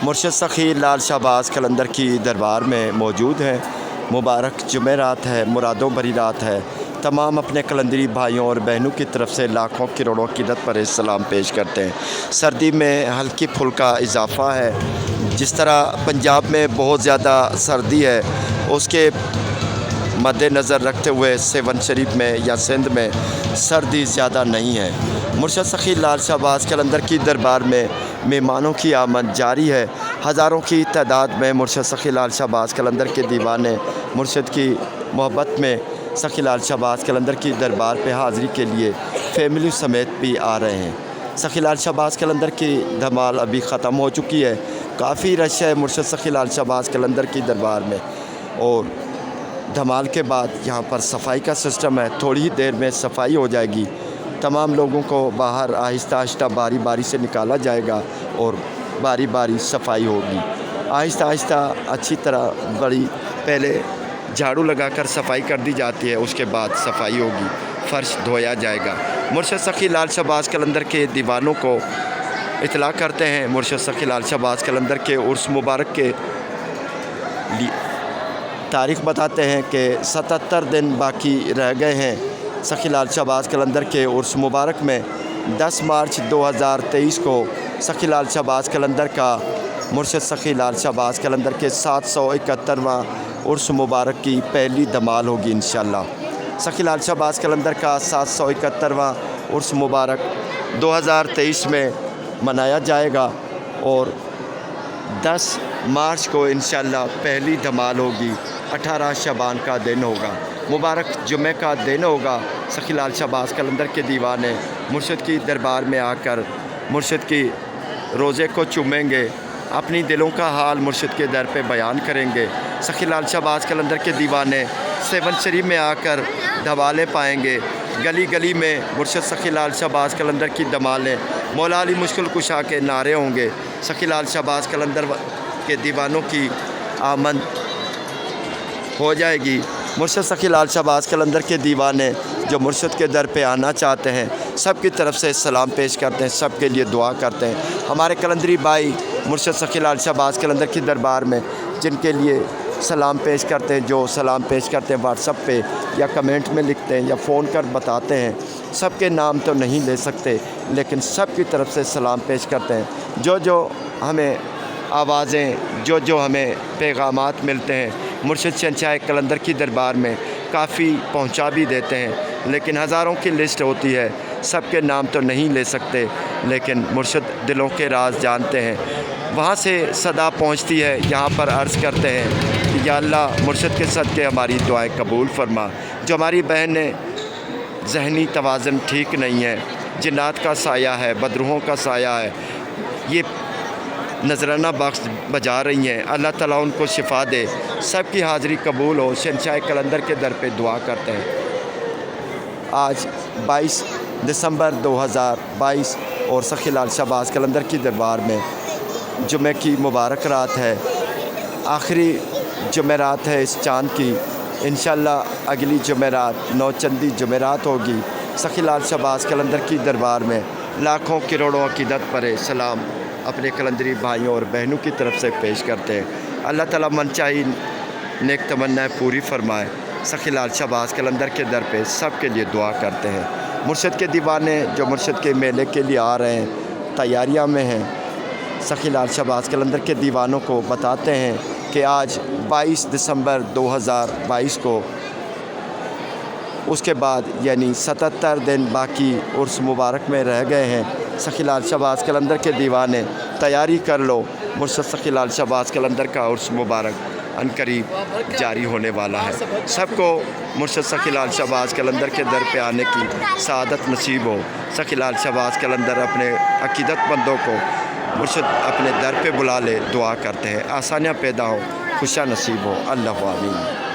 मुर्शद सखी लाल शाहबाज कलंदर की दरबार में मौजूद हैं। मुबारक जुमेरात है, मुरादों भरी रात है। तमाम अपने कलंदरी भाइयों और बहनों की तरफ से लाखों करोड़ों क़ीदत पर सलाम पेश करते हैं। सर्दी में हल्की फुल्का इजाफ़ा है। जिस तरह पंजाब में बहुत ज़्यादा सर्दी है, उसके मद्देनज़र रखते हुए सेवन शरीफ में या सिंध में सर्दी ज़्यादा नहीं है। मुर्शद सखी लाल शाहबाज कलंदर की दरबार में मेहमानों की आमद जारी है। हज़ारों की तादाद में मुर्शद सखी लाल शाहबाज कलंदर के दीवाने मुर्शद की मोहब्बत में सखी लाल शाहबाज कलंदर की दरबार पे हाज़िरी के लिए फैमिली समेत भी आ रहे हैं। सखी लाल शाहबाज कलंदर की धमाल अभी ख़त्म हो चुकी है। काफ़ी रश है मुर्शद सखी लाल शाहबाज कलंदर की दरबार में, और धमाल के बाद यहाँ पर सफाई का सिस्टम है। थोड़ी ही देर में सफाई हो जाएगी। तमाम लोगों को बाहर आहिस्ता आहिस्ता बारी बारी से निकाला जाएगा और बारी बारी सफाई होगी। आहिस्ता आहिस्ता अच्छी तरह बड़ी पहले झाड़ू लगाकर सफाई कर दी जाती है, उसके बाद सफाई होगी, फ़र्श धोया जाएगा। मुर्शद सखी लाल शाहबाज कलंदर के दीवानों को इतला करते हैं। मुर्शद सखी लाल शाहबाज कलंदर के उर्स मुबारक के तारीख़ बताते हैं कि 77 दिन बाकी रह गए हैं। सखी लाल शाहबाज कलंदर के उर्स मुबारक में 10 मार्च 2023 को सखी लाल शाहबाज कलंदर का मुर्शद सखी लाल शाहबाज कलंदर के 771वां उर्स मुबारक की पहली धमाल होगी इंशाअल्लाह। सखी लाल शाहबाज कलंदर का 771वां उर्स मुबारक 2023 में मनाया जाएगा और 10 मार्च को इंशाअल्लाह पहली धमाल होगी। 18 शबान का दिन होगा, मुबारक जुमे का दिन होगा। सखी लाल शाहबाज कलंदर के दीवाने मुर्शद की दरबार में आकर मुर्शद की रोज़े को चूमेंगे, अपनी दिलों का हाल मुर्शद के दर पे बयान करेंगे। सखी लाल शाहबाज कलंदर के दीवाने सेवन शरीफ में आकर धमालें पाएंगे। गली गली में मुर्शद सखी लाल शाहबाज कलंदर की धमालें, मौला अली मुश्किल कुशा के नारे होंगे। सखी लाल शाहबाज कलंदर के दीवानों की आमद हो जाएगी। मुर्शद सखी लाल शाहबाज कलंदर के दीवाने जो मुर्शद के दर पे आना चाहते हैं, सब की तरफ से सलाम पेश करते हैं, सब के लिए दुआ करते हैं। हमारे कलंदरी भाई मुर्शद सखी लाल शाहबाज कलंदर की दरबार में जिनके लिए सलाम पेश करते हैं, जो सलाम पेश करते हैं व्हाट्सएप पे या कमेंट में लिखते हैं या फ़ोन कर बताते हैं, सब के नाम तो नहीं ले सकते, लेकिन सब की तरफ से सलाम पेश करते हैं। जो जो हमें आवाज़ें, जो जो हमें पैगामात मिलते हैं, मुर्शद शहंशाह कलंदर की दरबार में काफ़ी पहुंचा भी देते हैं, लेकिन हज़ारों की लिस्ट होती है, सब के नाम तो नहीं ले सकते, लेकिन मुर्शद दिलों के राज जानते हैं। वहाँ से सदा पहुँचती है, यहाँ पर अर्ज़ करते हैं कि या अल्लाह मुर्शद के सदक़े हमारी दुआएं कबूल फरमा। जो हमारी बहन ने ज़हनी तवाज़ुन ठीक नहीं है, जिन्नात का साया है, बदरूहों का साया है, ये नजराना बख्श बजा रही हैं, अल्लाह ताला उनको शिफा दे, सब की हाज़िरी कबूल हो। शहंशाह कलंदर के दर पे दुआ करते हैं। आज 22 दिसंबर 2022 और सखी लाल शाहबाज कलंदर की दरबार में जुमे की मुबारक रात है, आखिरी जुमेरात है इस चाँद की। इंशाअल्लाह अगली जुमेरात नौचंदी जुमेरात होगी। सखी लाल शाहबाज कलंदर की दरबार में लाखों करोड़ों अक़ीदत पर सलाम अपने कलंदरी भाइयों और बहनों की तरफ से पेश करते हैं। अल्लाह ताला मनचाही नेक तमन्नाएं पूरी फरमाए। सखी लाल शाहबाज कलंदर के दर पे सब के लिए दुआ करते हैं। मुर्शद के दीवाने जो मुर्शद के मेले के लिए आ रहे हैं, तैयारियां में हैं, सखी लाल शाहबाज कलंदर के दीवानों को बताते हैं कि आज 22 दिसंबर 2022 को, उसके बाद यानी 77 दिन बाकी उर्स मुबारक में रह गए हैं। सखी लाल शाहबाज कलंदर के दीवाने तैयारी कर लो, मुर्शद सखी लाल शाहबाज कलंदर का उर्स मुबारक अनकरीब जारी होने वाला है। सबको मुर्शद सखी लाल शाहबाज कलंदर के दर पे आने की सआदत नसीब हो। सखी लाल शाहबाज कलंदर अपने अक़ीदतमंदों को मुर्शद अपने दर पे बुला ले, दुआ करते हैं, आसानियाँ पैदा हो, खुशियाँ नसीब हो। अल्लाह आमीन।